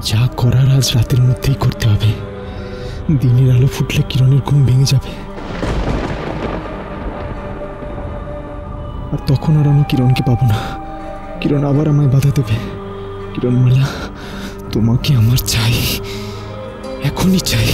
যা করার আজ রাতের মধ্যেই করতে হবে। দিনের আলো ফুটলে কিরণের ঘুম ভেঙে যাবে, আর তখন আর আমি কিরণকে পাবো না। কিরণ আবার আমায় বাধা দেবে। কিরণমালা, তোমাকে আমার চাই, এখনই চাই।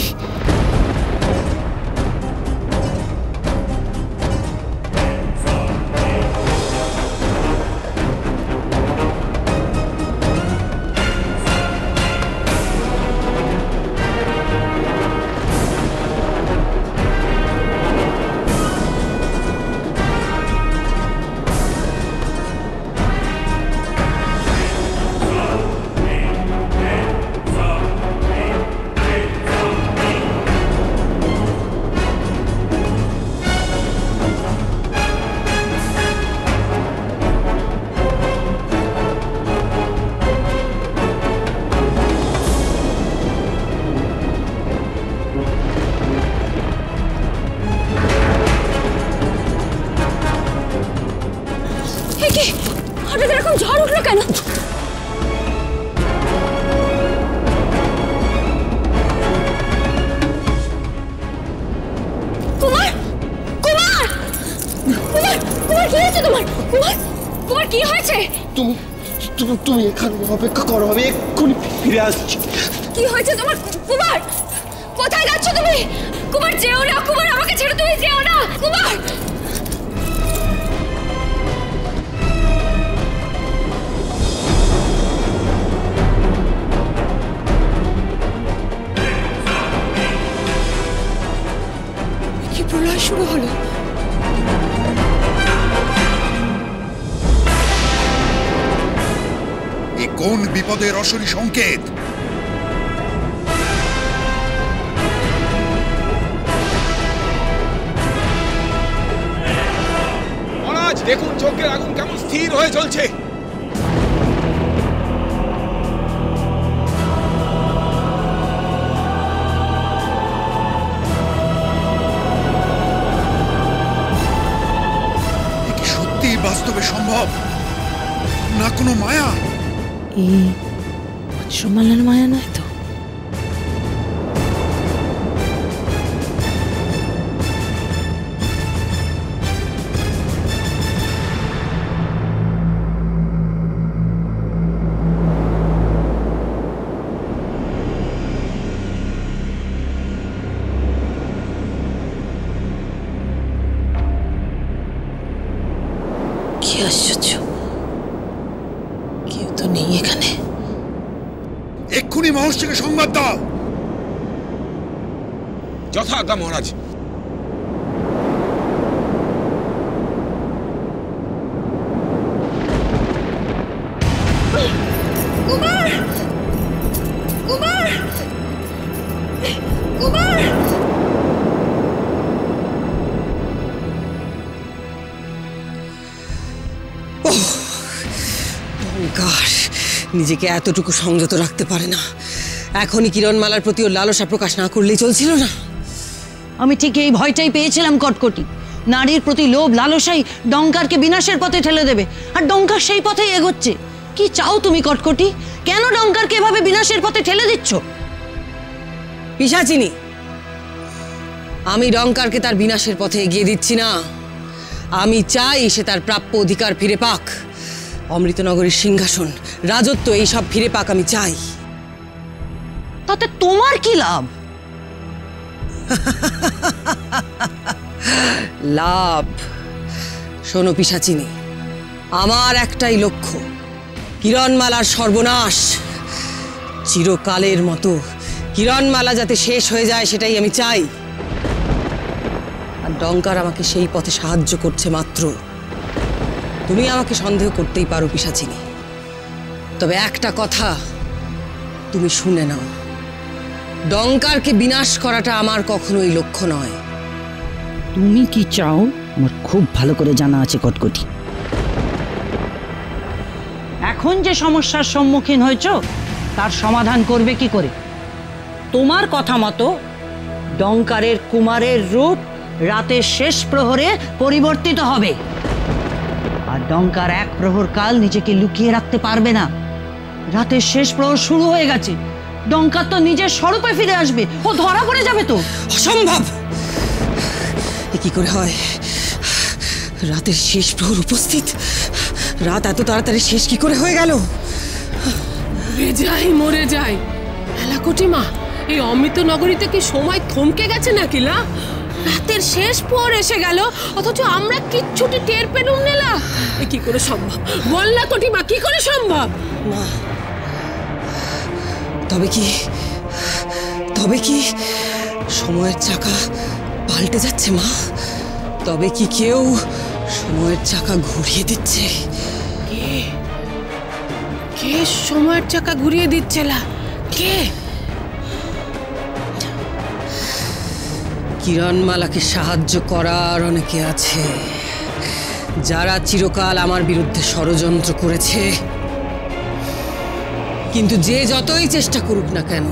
তুমি এখানে অপেক্ষা করো, আমি এক্ষুনি ফিরে আসছি। কি হয়েছে তোমার কুমার? কোথায় যাচ্ছ তুমি? কুমার যেও না, কুমার আমাকে ছেড়ে তুমি যেও না, কুমার। কি প্রলয় শুরু হলো? কোন বিপদের অশনি সংকেত? মহারাজ দেখুন, যজ্ঞের আগুন কেমন স্থির হয়ে চলছে। কি সত্যি বাস্তবে সম্ভব না কোনো মায়া? এই মৎস্যমালার মায়া নয় তো? কি আশ্চর্য, কেউ তো নেই এখানে। এক্ষুনি মহর্ষিকে সংবাদ দাও। যথাজ্ঞা মহারাজ। কুমার, কুমার, কুমার। নিজেকে এতটুকু সংযত রাখতে পারে না। এখনই কিরণমালার প্রতি ওর লালসা প্রকাশ না করলেই চলছিল না। আমি ঠিক এই ভয়টাই পেয়েছিলাম কটকটি। নারীর প্রতি লোভ লালসাই ডঙ্কারকে বিনাশের পথে ঠেলে দেবে, আর ডঙ্কার সেই পথেই এগোচ্ছে। কি চাও তুমি কটকটি? কেন ডঙ্কারকে এভাবে বিনাশের পথে ঠেলে দিচ্ছ? পিশাচিনী, আমি ডঙ্কারকে তার বিনাশের পথে এগিয়ে দিচ্ছি না। আমি চাই সে তার প্রাপ্য অধিকার ফিরে পাক। অমৃতনগরীর সিংহাসন, রাজত্ব, এই সব ফিরে পাক আমি চাই। তাতে তোমার কি লাভ? লাভ? শোনো পিশাচিনী, আমার একটাই লক্ষ্য, কিরণমালার সর্বনাশ। চিরকালের মতো কিরণমালা যাতে শেষ হয়ে যায় সেটাই আমি চাই। আর ডঙ্কার আমাকে সেই পথে সাহায্য করছে মাত্র। তুমি আমাকে সন্দেহ করতেই পারো পিশাচিনী, তবে একটা কথা তুমি শুনে নাও, ডঙ্কারকে বিনাশ করাটা আমার কখনোই লক্ষ্য নয়। তুমি কি চাও আমার খুব ভালো করে জানা আছে কটকটি। এখন যে সমস্যার সম্মুখীন হয়েছ তার সমাধান করবে কি করে? তোমার কথা মতো ডঙ্কারের কুমারের রূপ রাতের শেষ প্রহরে পরিবর্তিত হবে, আর ডঙ্কার এক প্রহর কাল নিজেকে লুকিয়ে রাখতে পারবে না। রাতের শেষ প্রহর শুরু হয়ে গেছে, ডঙ্কার তো নিজের স্বরূপে ফিরে আসবে, ও ধরা পড়ে যাবে তো। অসম্ভব! এ কি করে হয়? রাতের শেষ প্রহর উপস্থিত, রাত এত তাড়াতাড়ি শেষ কি করে হয়ে গেল? মরে যাই এলাকোটি মা, এই অমৃত নগরীতে কি সময় থমকে গেছে নাকি? না, রাতের শেষ পর এসে গেল, অথচ আমরা কিচ্ছুটি টের পেলুম না। এ কি করে সম্ভব? বল না কোটি মা, কি করে সম্ভব? মা, তবে কি সময়ের চাকা পাল্টে যাচ্ছে মা? তবে কি কেউ সময়ের চাকা ঘুরিয়ে দিচ্ছে? কে সময়ের চাকা ঘুরিয়ে দিচ্ছে? কে? কিরণমালাকে সাহায্য করার অনেকে আছে, যারা চিরকাল আমার বিরুদ্ধে ষড়যন্ত্র করেছে। কিন্তু যে যতই চেষ্টা করুক না কেন,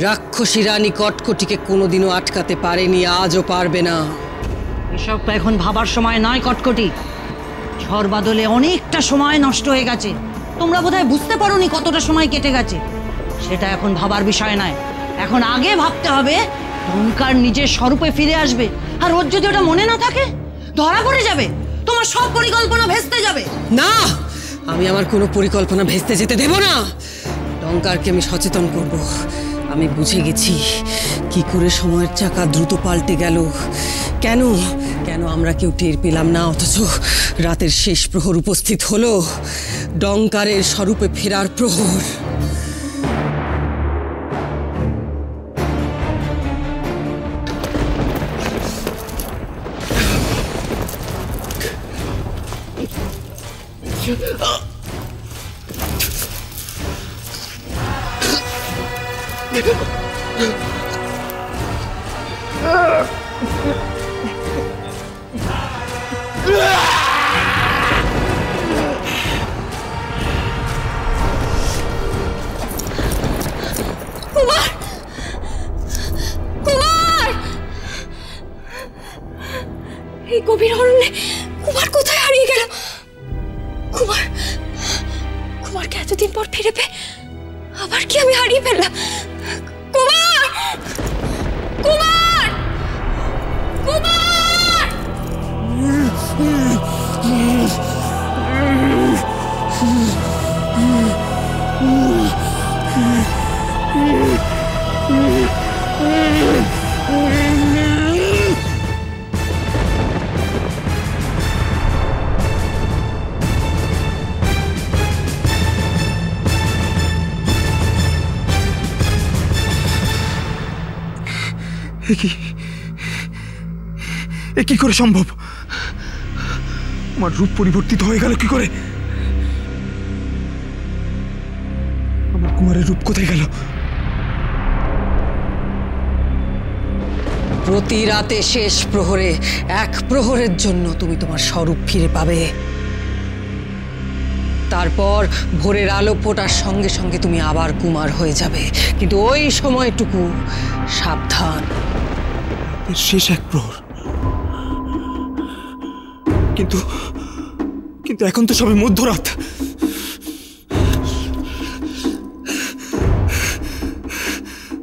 রাক্ষসী রানী কটকটিকে কোনোদিনও আটকাতে পারেনি, আজও পারবে না। এসব তো এখন ভাবার সময় নয় কটকটি। ঝড় বাদলে অনেকটা সময় নষ্ট হয়ে গেছে, তোমরা বোধহয় বুঝতে পারোনি কতটা সময় কেটে গেছে। সেটা এখন ভাবার বিষয় নয়, এখন আগে ভাবতে হবে ডঙ্কার নিজের স্বরূপে ফিরে আসবে। আর ওর যদি ওটা মনে না থাকে, ধরা পড়ে যাবে, তোমার সব পরিকল্পনা ভেস্তে যাবে। না, আমি আমার কোনো পরিকল্পনা ভেস্তে যেতে দেব না। ডঙ্কারকে আমি সচেতন করব। আমি বুঝে গেছি কি করে সময়ের চাকা দ্রুত পাল্টে গেল। কেন আমরা কেউ টের পেলাম না, অথচ রাতের শেষ প্রহর উপস্থিত হলো। ডঙ্কারের স্বরূপে ফেরার প্রহর। এই গভীর অরণ্যে কুমার কোথায় হারিয়ে গেল? কুমারকে এতদিন পর ফিরে পেয়ে আবার কি আমি হারিয়ে ফেললাম? কুমার! কুমার! কুমার! এ কি করে সম্ভব? আমার রূপ পরিবর্তিত হয়ে গেল কি করে? আমার কুমারের রূপ কোথায় গেল? প্রতি রাতে শেষ প্রহরে এক প্রহরের জন্য তুমি তোমার স্বরূপ ফিরে পাবে। তারপর ভোরের আলো ফোটার সঙ্গে সঙ্গে তুমি আবার কুমার হয়ে যাবে। কিন্তু ওই সময়টুকু সাবধান। শেষ এক প্রহর, কিন্তু এখন তো সবে মধ্যরাত।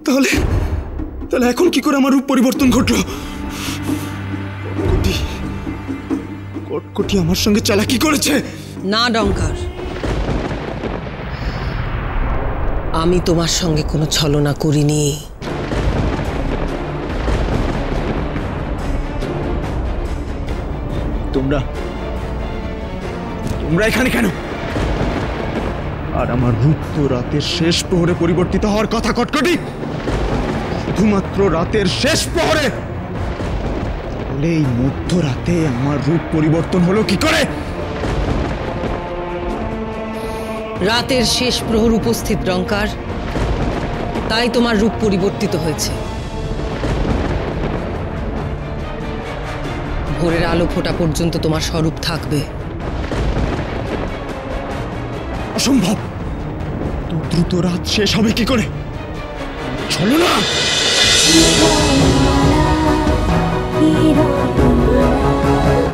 তাহলে এখন কি করে আমার রূপ পরিবর্তন ঘটলো? কটকটি আমার সঙ্গে চালাকি করেছে। না ডঙ্কার, আমি তোমার সঙ্গে কোনো ছলনা করিনি। তোমরা এখানে কেন? আর আমার রূপ তো রাতের শেষ প্রহরে পরিবর্তিত হওয়ার কথা কটকটি, শুধুমাত্র রাতের শেষ প্রহরে। তাহলে এই মধ্যরাতে আমার রূপ পরিবর্তন হলো কি করে? রাতের শেষ প্রহর উপস্থিত ডঙ্কার, তাই তোমার রূপ পরিবর্তিত হয়েছে। ভোরের আলো ফোটা পর্যন্ত তোমার স্বরূপ থাকবে। অসম্ভব! তো দ্রুত রাত শেষ হবে কি করে? চলো না।